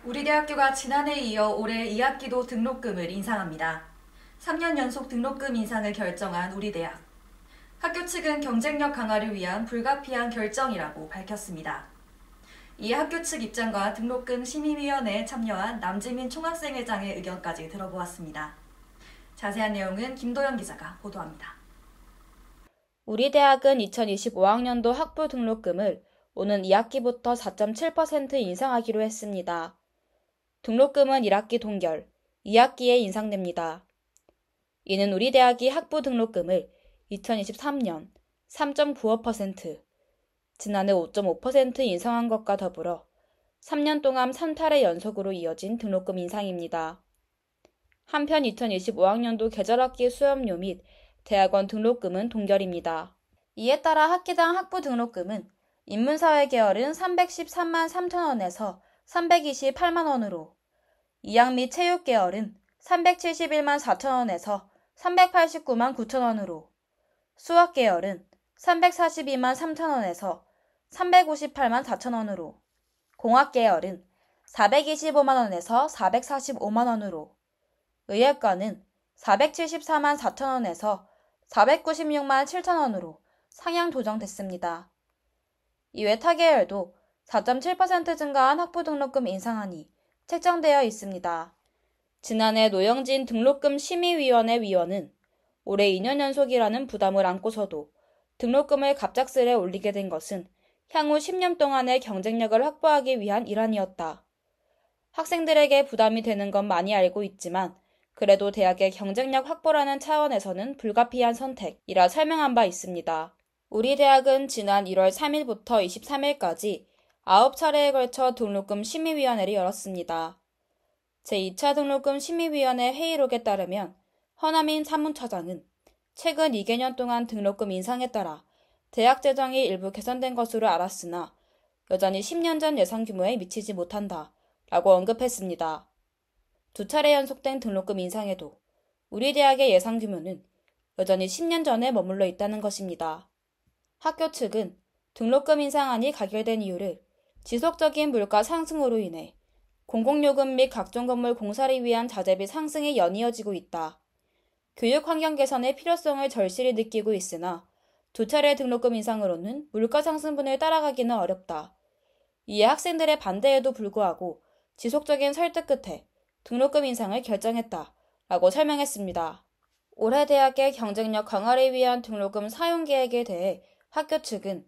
우리 대학교가 지난해에 이어 올해 2학기도 등록금을 인상합니다. 3년 연속 등록금 인상을 결정한 우리 대학. 학교 측은 경쟁력 강화를 위한 불가피한 결정이라고 밝혔습니다. 이에 학교 측 입장과 등록금 심의위원회에 참여한 남지민 총학생회장의 의견까지 들어보았습니다. 자세한 내용은 김도영 기자가 보도합니다. 우리 대학은 2025학년도 학부 등록금을 오는 2학기부터 4.7% 인상하기로 했습니다. 등록금은 1학기 동결, 2학기에 인상됩니다. 이는 우리 대학이 학부 등록금을 2023년 3.95%, 지난해 5.5% 인상한 것과 더불어 3년 동안 3탈의 연속으로 이어진 등록금 인상입니다. 한편 2025학년도 계절학기 수업료 및 대학원 등록금은 동결입니다. 이에 따라 학기당 학부 등록금은 인문사회 계열은 313만 3천원에서 328만 원으로, 이학 및 체육 계열은 371만 4천원에서 389만 9천원으로, 수학 계열은 342만 3천원에서 358만 4천원으로, 공학 계열은 425만 원에서 445만 원으로, 의예과는 474만 4천원에서 496만 7천원으로 상향 조정됐습니다. 이외 타 계열도 4.7% 증가한 학부 등록금 인상안이 책정되어 있습니다. 지난해 노영진 등록금 심의위원회 위원은 올해 2년 연속이라는 부담을 안고서도 등록금을 갑작스레 올리게 된 것은 향후 10년 동안의 경쟁력을 확보하기 위한 일환이었다. 학생들에게 부담이 되는 건 많이 알고 있지만 그래도 대학의 경쟁력 확보라는 차원에서는 불가피한 선택이라 설명한 바 있습니다. 우리 대학은 지난 1월 3일부터 23일까지 9차례에 걸쳐 등록금 심의위원회를 열었습니다. 제2차 등록금 심의위원회 회의록에 따르면 허남인 사무처장은 최근 2개년 동안 등록금 인상에 따라 대학 재정이 일부 개선된 것으로 알았으나 여전히 10년 전 예상 규모에 미치지 못한다 라고 언급했습니다. 2차례 연속된 등록금 인상에도 우리 대학의 예상 규모는 여전히 10년 전에 머물러 있다는 것입니다. 학교 측은 등록금 인상안이 가결된 이유를 지속적인 물가 상승으로 인해 공공요금 및 각종 건물 공사를 위한 자재비 상승이 연이어지고 있다. 교육 환경 개선의 필요성을 절실히 느끼고 있으나 2차례 등록금 인상으로는 물가 상승분을 따라가기는 어렵다. 이에 학생들의 반대에도 불구하고 지속적인 설득 끝에 등록금 인상을 결정했다 라고 설명했습니다. 올해 대학의 경쟁력 강화를 위한 등록금 사용 계획에 대해 학교 측은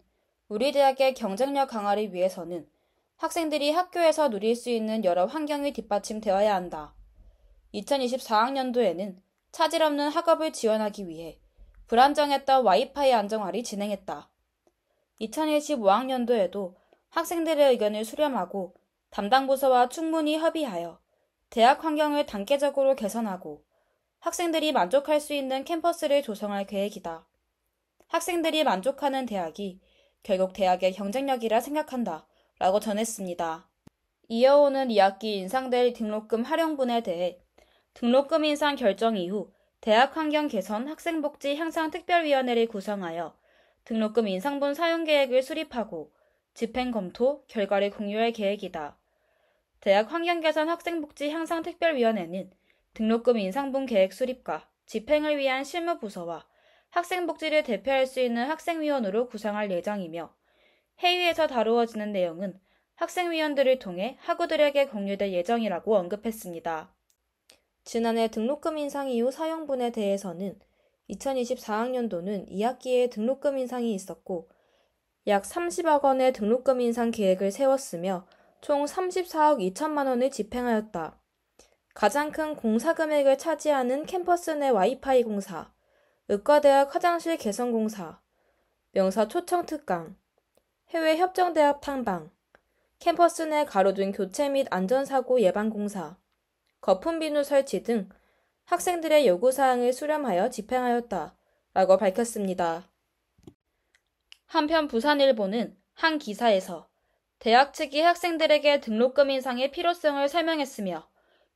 우리 대학의 경쟁력 강화를 위해서는 학생들이 학교에서 누릴 수 있는 여러 환경이 뒷받침되어야 한다. 2024학년도에는 차질 없는 학업을 지원하기 위해 불안정했던 와이파이 안정화를 진행했다. 2025학년도에도 학생들의 의견을 수렴하고 담당 부서와 충분히 협의하여 대학 환경을 단계적으로 개선하고 학생들이 만족할 수 있는 캠퍼스를 조성할 계획이다. 학생들이 만족하는 대학이 결국 대학의 경쟁력이라 생각한다 라고 전했습니다. 이어오는 2학기 인상될 등록금 활용분에 대해 등록금 인상 결정 이후 대학 환경 개선 학생복지 향상 특별위원회를 구성하여 등록금 인상분 사용 계획을 수립하고 집행 검토 결과를 공유할 계획이다. 대학 환경 개선 학생복지 향상 특별위원회는 등록금 인상분 계획 수립과 집행을 위한 실무부서와 학생복지를 대표할 수 있는 학생위원으로 구성할 예정이며 회의에서 다루어지는 내용은 학생위원들을 통해 학우들에게 공유될 예정이라고 언급했습니다. 지난해 등록금 인상 이후 사용분에 대해서는 2024학년도는 2학기에 등록금 인상이 있었고 약 30억 원의 등록금 인상 계획을 세웠으며 총 34억 2천만 원을 집행하였다. 가장 큰 공사 금액을 차지하는 캠퍼스 내 와이파이 공사, 의과대학 화장실 개선 공사, 명사 초청 특강, 해외 협정대학 탐방, 캠퍼스 내 가로등 교체 및 안전사고 예방 공사, 거품 비누 설치 등 학생들의 요구사항을 수렴하여 집행하였다 라고 밝혔습니다. 한편 부산일보는 한 기사에서 대학 측이 학생들에게 등록금 인상의 필요성을 설명했으며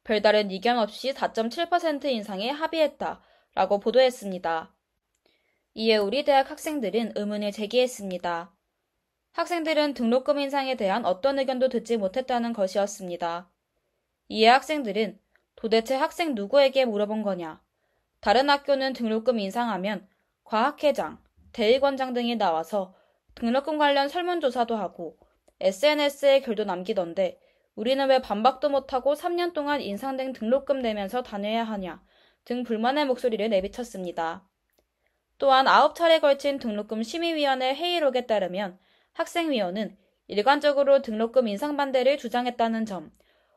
별다른 이견 없이 4.7% 인상에 합의했다 라고 보도했습니다. 이에 우리 대학 학생들은 의문을 제기했습니다. 학생들은 등록금 인상에 대한 어떤 의견도 듣지 못했다는 것이었습니다. 이에 학생들은 도대체 학생 누구에게 물어본 거냐? 다른 학교는 등록금 인상하면 과학회장, 대의원장 등이 나와서 등록금 관련 설문조사도 하고 SNS에 글도 남기던데 우리는 왜 반박도 못하고 3년 동안 인상된 등록금 내면서 다녀야 하냐 등 불만의 목소리를 내비쳤습니다. 또한 9차례 걸친 등록금 심의위원회 회의록에 따르면 학생위원은 일관적으로 등록금 인상 반대를 주장했다는 점,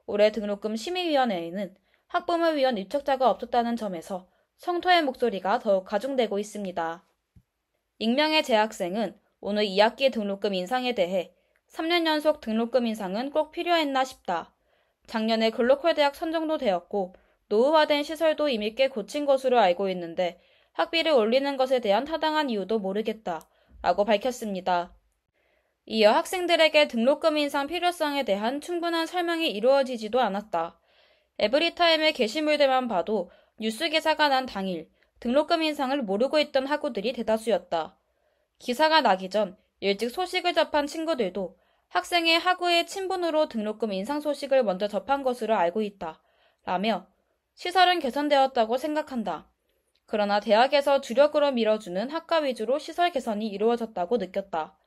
올해 등록금 심의위원회에는 학부모 위원 입척자가 없었다는 점에서 성토의 목소리가 더욱 가중되고 있습니다. 익명의 재학생은 오늘 2학기 등록금 인상에 대해 3년 연속 등록금 인상은 꼭 필요했나 싶다. 작년에 글로컬 대학 선정도 되었고 노후화된 시설도 이미 꽤 고친 것으로 알고 있는데 학비를 올리는 것에 대한 타당한 이유도 모르겠다. 라고 밝혔습니다. 이어 학생들에게 등록금 인상 필요성에 대한 충분한 설명이 이루어지지도 않았다. 에브리타임의 게시물들만 봐도 뉴스 기사가 난 당일 등록금 인상을 모르고 있던 학우들이 대다수였다. 기사가 나기 전 일찍 소식을 접한 친구들도 학생의 학우의 친분으로 등록금 인상 소식을 먼저 접한 것으로 알고 있다. 라며 시설은 개선되었다고 생각한다. 그러나 대학에서 주력으로 밀어주는 학과 위주로 시설 개선이 이루어졌다고 느꼈다.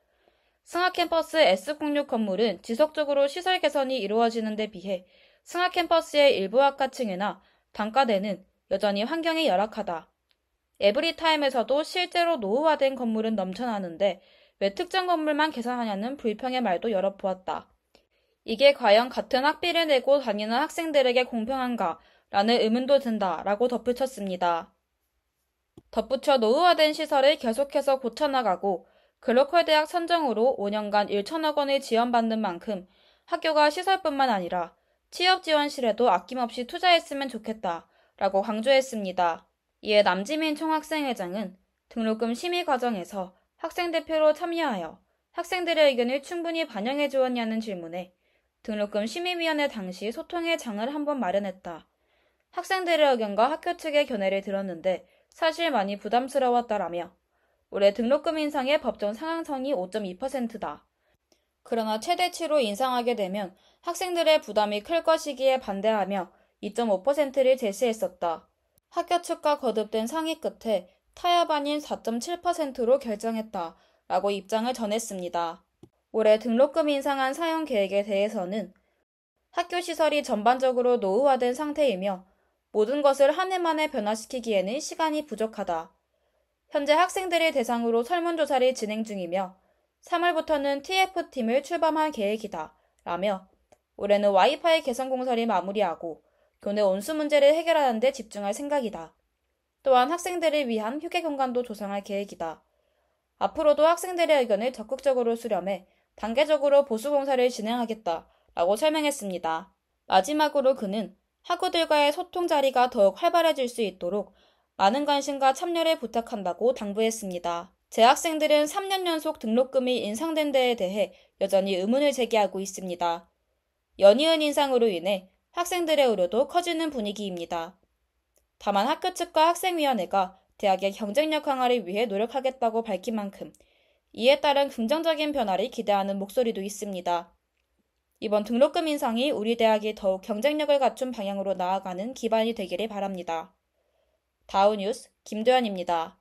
승하캠퍼스 S06 건물은 지속적으로 시설 개선이 이루어지는 데 비해 승하캠퍼스의 일부 학과층이나 단과대는 여전히 환경이 열악하다. 에브리타임에서도 실제로 노후화된 건물은 넘쳐나는데 왜 특정 건물만 개선하냐는 불평의 말도 여러 보았다. 이게 과연 같은 학비를 내고 다니는 학생들에게 공평한가? 라는 의문도 든다. 라고 덧붙였습니다. 덧붙여 노후화된 시설을 계속해서 고쳐나가고 글로컬 대학 선정으로 5년간 1천억 원을 지원받는 만큼 학교가 시설뿐만 아니라 취업지원실에도 아낌없이 투자했으면 좋겠다. 라고 강조했습니다. 이에 남지민 총학생회장은 등록금 심의 과정에서 학생 대표로 참여하여 학생들의 의견을 충분히 반영해 주었냐는 질문에 등록금 심의위원회 당시 소통의 장을 한번 마련했다. 학생들의 의견과 학교 측의 견해를 들었는데 사실 많이 부담스러웠다라며 올해 등록금 인상의 법정 상한선이 5.2%다. 그러나 최대치로 인상하게 되면 학생들의 부담이 클 것이기에 반대하며 2.5%를 제시했었다. 학교 측과 거듭된 상의 끝에 타협안인 4.7%로 결정했다. 라고 입장을 전했습니다. 올해 등록금 인상안 사용 계획에 대해서는 학교 시설이 전반적으로 노후화된 상태이며 모든 것을 한 해 만에 변화시키기에는 시간이 부족하다. 현재 학생들을 대상으로 설문조사를 진행 중이며 3월부터는 TF팀을 출범할 계획이다. 라며 올해는 와이파이 개선 공사를 마무리하고 교내 온수 문제를 해결하는 데 집중할 생각이다. 또한 학생들을 위한 휴게 공간도 조성할 계획이다. 앞으로도 학생들의 의견을 적극적으로 수렴해 단계적으로 보수 공사를 진행하겠다. 라고 설명했습니다. 마지막으로 그는 학우들과의 소통 자리가 더욱 활발해질 수 있도록 많은 관심과 참여를 부탁한다고 당부했습니다. 재학생들은 3년 연속 등록금이 인상된 데에 대해 여전히 의문을 제기하고 있습니다. 연이은 인상으로 인해 학생들의 우려도 커지는 분위기입니다. 다만 학교 측과 학생위원회가 대학의 경쟁력 강화를 위해 노력하겠다고 밝힌 만큼 이에 따른 긍정적인 변화를 기대하는 목소리도 있습니다. 이번 등록금 인상이 우리 대학이 더욱 경쟁력을 갖춘 방향으로 나아가는 기반이 되기를 바랍니다. 다우뉴스 김도연입니다.